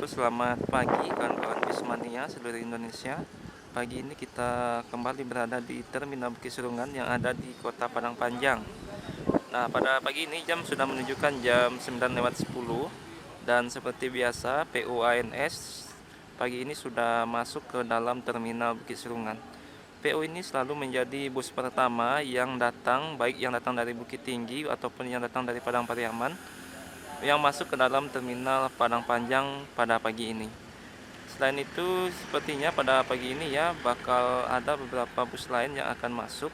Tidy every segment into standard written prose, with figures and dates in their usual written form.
Halo, selamat pagi kawan-kawan Bismania seluruh Indonesia. Pagi ini kita kembali berada di Terminal Bukit Serungan yang ada di Kota Padang Panjang. Nah, pada pagi ini jam sudah menunjukkan jam 9:10 dan seperti biasa PUANS pagi ini sudah masuk ke dalam Terminal Bukit Serungan. PO ini selalu menjadi bus pertama yang datang, baik yang datang dari Bukit Tinggi ataupun yang datang dari Padang Pariaman, yang masuk ke dalam terminal Padang Panjang pada pagi ini. Selain itu, sepertinya pada pagi ini ya bakal ada beberapa bus lain yang akan masuk,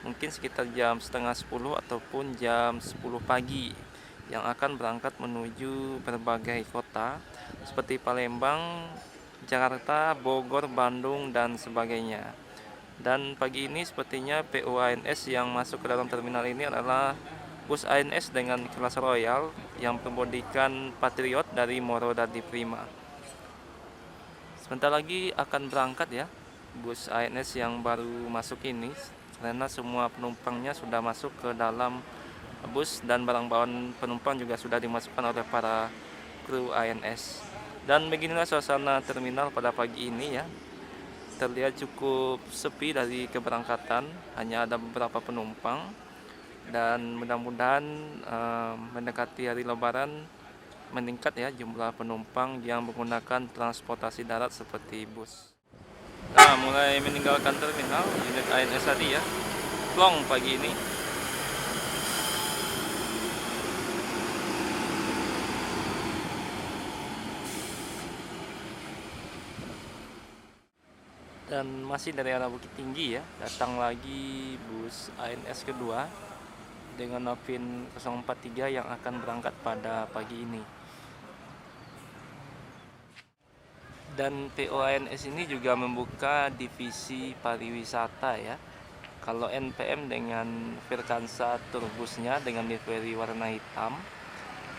mungkin sekitar jam setengah 10 ataupun jam 10 pagi, yang akan berangkat menuju berbagai kota seperti Palembang, Jakarta, Bogor, Bandung, dan sebagainya. Dan pagi ini sepertinya PUANS yang masuk ke dalam terminal ini adalah bus ANS dengan kelas Royal yang berbodikan Patriot dari Morodadi Prima. Sebentar lagi akan berangkat ya bus ANS yang baru masuk ini, karena semua penumpangnya sudah masuk ke dalam bus dan barang bawaan penumpang juga sudah dimasukkan oleh para kru ANS. Dan beginilah suasana terminal pada pagi ini ya. Terlihat cukup sepi dari keberangkatan, hanya ada beberapa penumpang, dan mudah-mudahan mendekati hari Lebaran meningkat ya jumlah penumpang yang menggunakan transportasi darat seperti bus. Nah, mulai meninggalkan terminal unit ANS tadi ya, plong pagi ini. Dan masih dari arah Bukit Tinggi ya, datang lagi bus ANS kedua dengan Novin 043 yang akan berangkat pada pagi ini. Dan PUANS ini juga membuka divisi pariwisata ya. Kalau NPM dengan Firkansa turbusnya dengan livery warna hitam,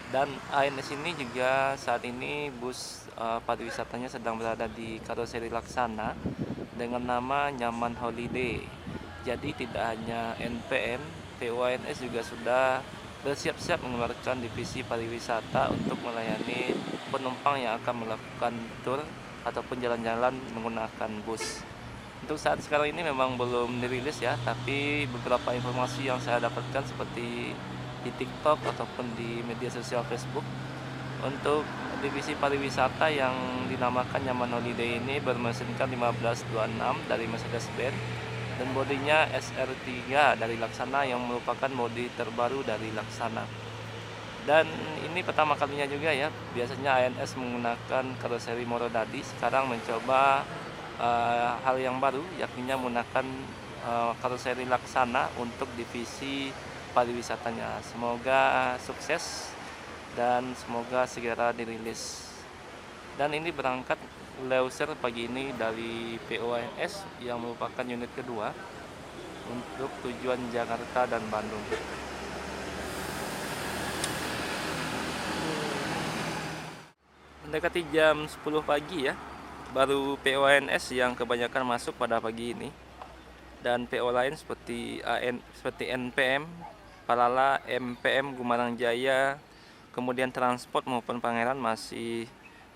dan ANS ini juga saat ini bus pariwisatanya sedang berada di karoseri Laksana dengan nama Nyaman Holiday. Jadi tidak hanya NPM, PUANS juga sudah bersiap-siap mengeluarkan divisi pariwisata untuk melayani penumpang yang akan melakukan tur ataupun jalan-jalan menggunakan bus. Untuk saat sekarang ini memang belum dirilis ya, tapi beberapa informasi yang saya dapatkan seperti di TikTok ataupun di media sosial Facebook, untuk divisi pariwisata yang dinamakan Nyaman Holiday ini bermesinkan 1526 dari Mercedes-Benz dan bodinya SR3 dari Laksana yang merupakan bodi terbaru dari Laksana. Dan ini pertama kalinya juga ya, biasanya ANS menggunakan karoseri Morodadi, sekarang mencoba hal yang baru, yakni menggunakan karoseri Laksana untuk divisi pariwisatanya. Semoga sukses dan semoga segera dirilis. Dan ini berangkat Leuser pagi ini dari PUANS yang merupakan unit kedua untuk tujuan Jakarta dan Bandung. Mendekati jam 10 pagi ya, baru PUANS yang kebanyakan masuk pada pagi ini. Dan PO lain seperti NPM, Palala, MPM, Gumarang Jaya, kemudian Transport maupun Pangeran masih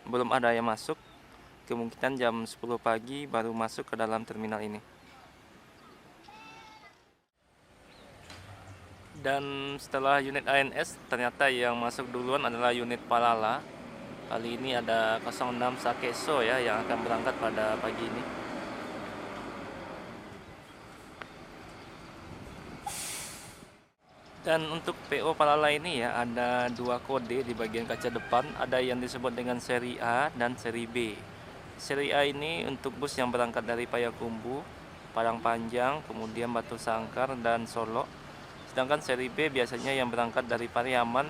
belum ada yang masuk. Kemungkinan jam 10 pagi baru masuk ke dalam terminal ini. Dan setelah unit ANS, ternyata yang masuk duluan adalah unit Palala. Kali ini ada 06 Sakeso ya yang akan berangkat pada pagi ini. Dan untuk PO Palala ini ya ada dua kode di bagian kaca depan, ada yang disebut dengan seri A dan seri B. Seri A ini untuk bus yang berangkat dari Payakumbuh, Padang Panjang, kemudian Batu Sangkar dan Solo. Sedangkan seri B biasanya yang berangkat dari Pariaman,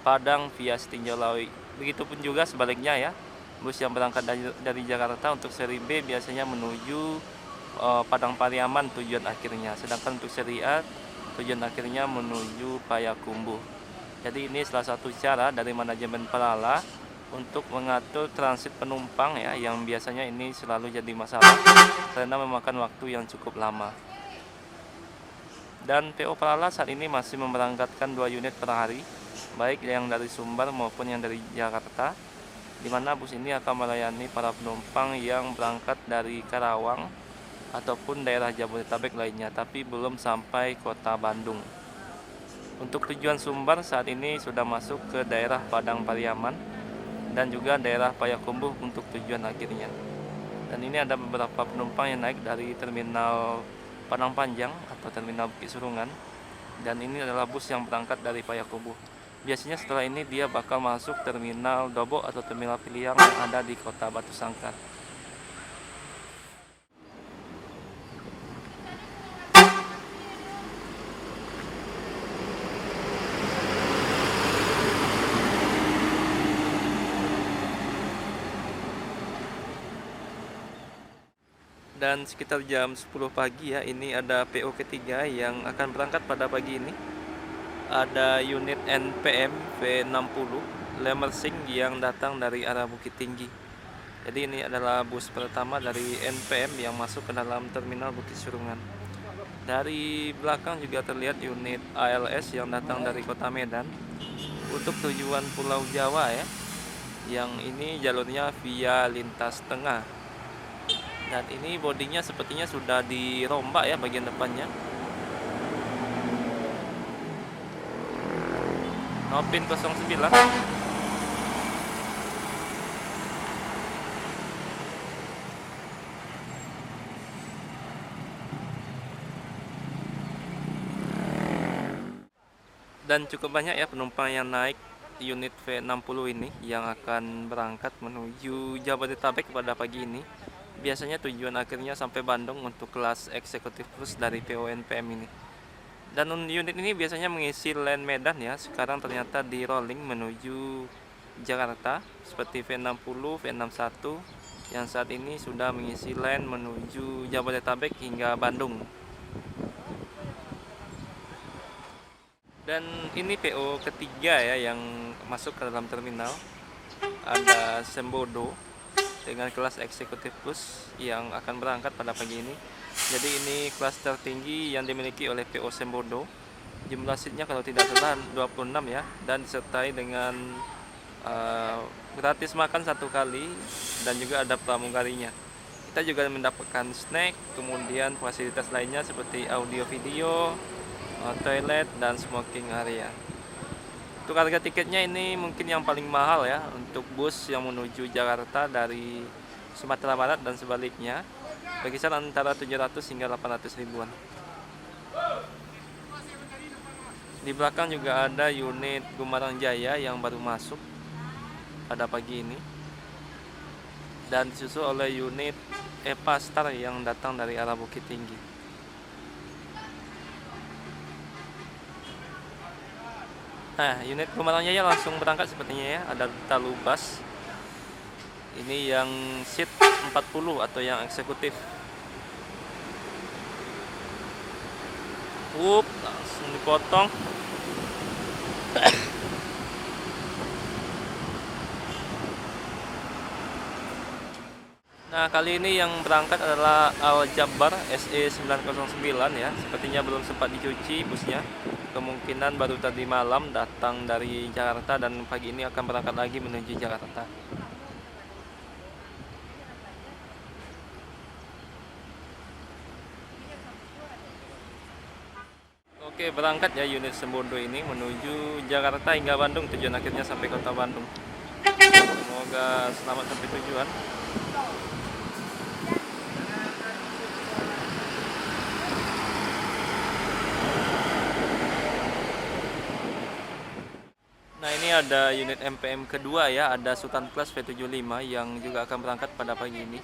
Padang via Setinjau Lawi. Begitupun juga sebaliknya ya, bus yang berangkat dari Jakarta untuk seri B biasanya menuju Padang Pariaman tujuan akhirnya. Sedangkan untuk seri A tujuan akhirnya menuju Payakumbuh. Jadi ini salah satu cara dari manajemen Palala untuk mengatur transit penumpang ya, yang biasanya ini selalu jadi masalah karena memakan waktu yang cukup lama. Dan PO Palala saat ini masih memberangkatkan 2 unit per hari, baik yang dari Sumbar maupun yang dari Jakarta. di mana bus ini akan melayani para penumpang yang berangkat dari Karawang ataupun daerah Jabodetabek lainnya, tapi belum sampai kota Bandung. Untuk tujuan Sumbar saat ini sudah masuk ke daerah Padang Pariaman dan juga daerah Payakumbuh untuk tujuan akhirnya. Dan ini ada beberapa penumpang yang naik dari terminal Padang Panjang atau terminal Bukit Surungan, dan ini adalah bus yang berangkat dari Payakumbuh. Biasanya setelah ini dia bakal masuk terminal Dobo atau terminal Piliang yang ada di kota Batu Sangkar. Dan sekitar jam 10 pagi ya, ini ada PO ketiga yang akan berangkat pada pagi ini. Ada unit NPM V60 Lemersing yang datang dari arah Bukit Tinggi. Jadi ini adalah bus pertama dari NPM yang masuk ke dalam terminal Bukit Surungan. Dari belakang juga terlihat unit ALS yang datang dari kota Medan untuk tujuan Pulau Jawa ya. Yang ini jalurnya via lintas tengah. Dan ini bodinya sepertinya sudah dirombak ya bagian depannya. Nopin 09. Dan cukup banyak ya penumpang yang naik unit V60 ini yang akan berangkat menuju Jabodetabek pada pagi ini. Biasanya tujuan akhirnya sampai Bandung untuk kelas eksekutif plus dari PO NPM ini. Dan unit ini biasanya mengisi line Medan ya. Sekarang ternyata di rolling menuju Jakarta seperti V60, V61 yang saat ini sudah mengisi line menuju Jabodetabek hingga Bandung. Dan ini PO ketiga ya yang masuk ke dalam terminal. Ada Sembodo dengan kelas eksekutif plus yang akan berangkat pada pagi ini. Jadi ini kelas tertinggi yang dimiliki oleh PO Sembodo. Jumlah seatnya kalau tidak salah 26 ya, dan disertai dengan gratis makan 1 kali dan juga ada pramugarinya. Kita juga mendapatkan snack, kemudian fasilitas lainnya seperti audio video, toilet dan smoking area. Untuk harga tiketnya ini mungkin yang paling mahal ya untuk bus yang menuju Jakarta dari Sumatera Barat dan sebaliknya, berkisar antara 700 hingga 800 ribuan. Di belakang juga ada unit Gumarang Jaya yang baru masuk pada pagi ini, dan disusul oleh unit Epa Star yang datang dari arah Bukit Tinggi. Nah, unit Gumarang Jaya langsung berangkat sepertinya ya. Ada Talubas. Ini yang seat 40 atau yang eksekutif. Langsung dipotong. Nah, kali ini yang berangkat adalah Al Jabbar SE 909 ya. Sepertinya belum sempat dicuci busnya. Kemungkinan baru tadi malam datang dari Jakarta dan pagi ini akan berangkat lagi menuju Jakarta. Oke, berangkat ya unit Sembodo ini menuju Jakarta hingga Bandung, tujuan akhirnya sampai kota Bandung. Semoga selamat sampai tujuan. Nah, ini ada unit MPM kedua ya, ada Sultan Class V75 yang juga akan berangkat pada pagi ini.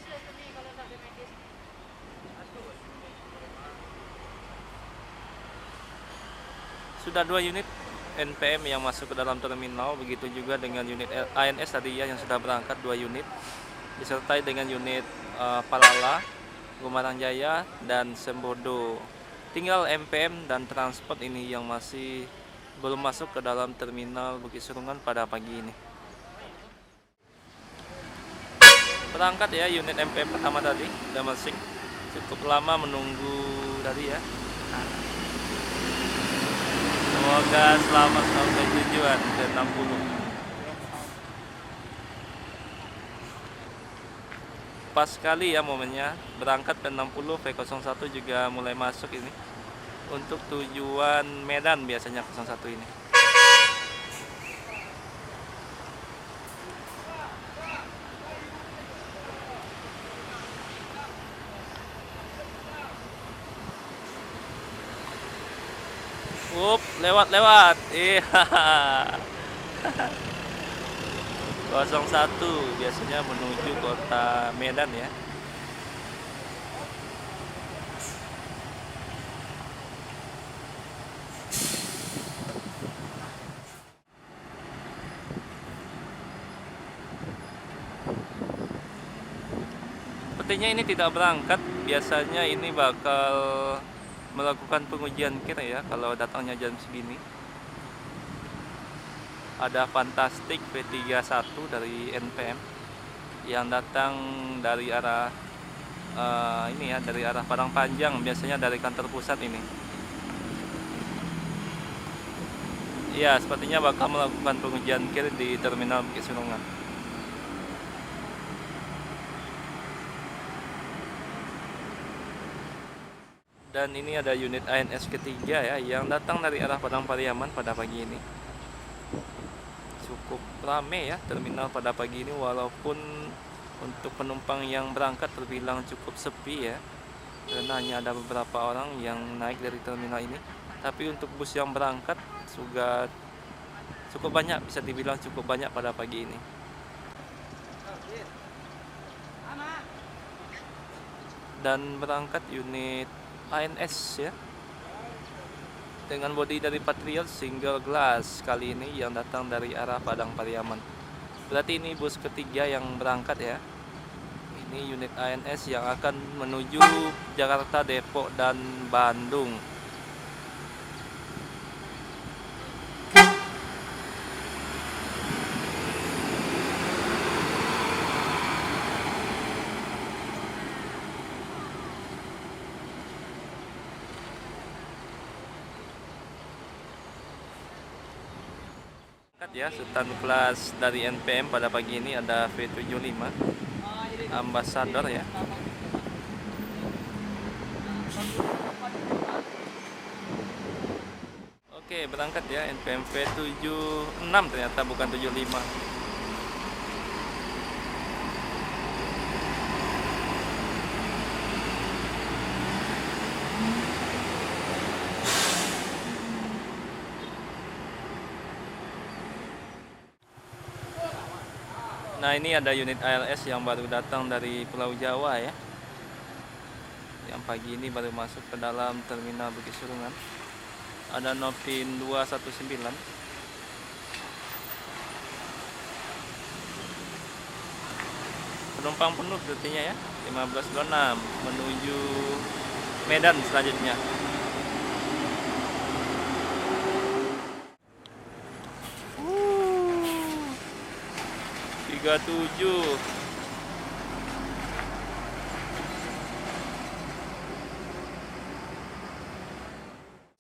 Sudah 2 unit NPM yang masuk ke dalam terminal, begitu juga dengan unit ANS tadi ya yang sudah berangkat 2 unit, disertai dengan unit Palala, Gumarang Jaya, dan Sembodo. Tinggal MPM dan transport ini yang masih belum masuk ke dalam terminal Bukit Surungan pada pagi ini. Berangkat ya unit MPM pertama tadi, Lemersing. Cukup lama menunggu tadi ya. Semoga selamat sampai tujuan ke 60. pas sekali ya momennya. Berangkat P60 V01 juga mulai masuk ini. Untuk tujuan Medan biasanya 01 ini. Lewat. Iya. 01 biasanya menuju kota Medan ya. Sepertinya ini tidak berangkat. Biasanya ini bakal melakukan pengujian kir ya kalau datangnya jam segini. Ada Fantastic V31 dari NPM yang datang dari arah ini ya, dari arah Padang Panjang, biasanya dari kantor pusat ini. Ya, sepertinya bakal melakukan pengujian kir di Terminal Bukit Sunungan. Dan ini ada unit ANS ketiga ya, yang datang dari arah Padang Pariaman pada pagi ini. Cukup rame ya terminal pada pagi ini, walaupun untuk penumpang yang berangkat terbilang cukup sepi ya, karena hanya ada beberapa orang yang naik dari terminal ini. Tapi untuk bus yang berangkat juga cukup banyak, bisa dibilang cukup banyak pada pagi ini. Dan berangkat unit ANS ya, dengan bodi dari Patriot single glass kali ini yang datang dari arah Padang Pariaman. Berarti ini bus ketiga yang berangkat ya. Ini unit ANS yang akan menuju Jakarta, Depok, dan Bandung. Ya, sedan kelas dari NPM pada pagi ini ada V75 Ambassador ya. Oke, berangkat ya NPM V76, ternyata bukan 75. Nah, ini ada unit ALS yang baru datang dari Pulau Jawa ya, yang pagi ini baru masuk ke dalam terminal Bukit Surungan. Ada Novin 219. Penumpang penuh sepertinya ya, 1526 menuju Medan selanjutnya. Tiga 37.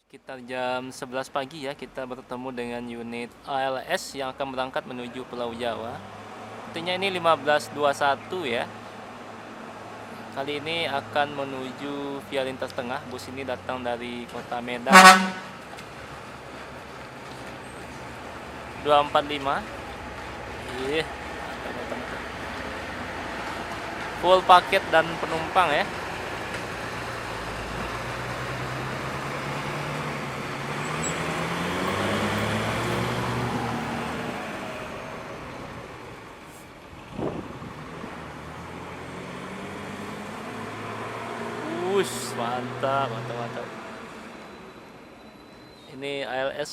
Sekitar jam 11 pagi ya, kita bertemu dengan unit ALS yang akan berangkat menuju Pulau Jawa. Artinya ini 1521 ya. Kali ini akan menuju via lintas tengah. Bus ini datang dari kota Medan. 245. Full paket dan penumpang ya. Mantap. Ini ALS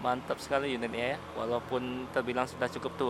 mantap sekali unitnya ya, walaupun terbilang sudah cukup tua.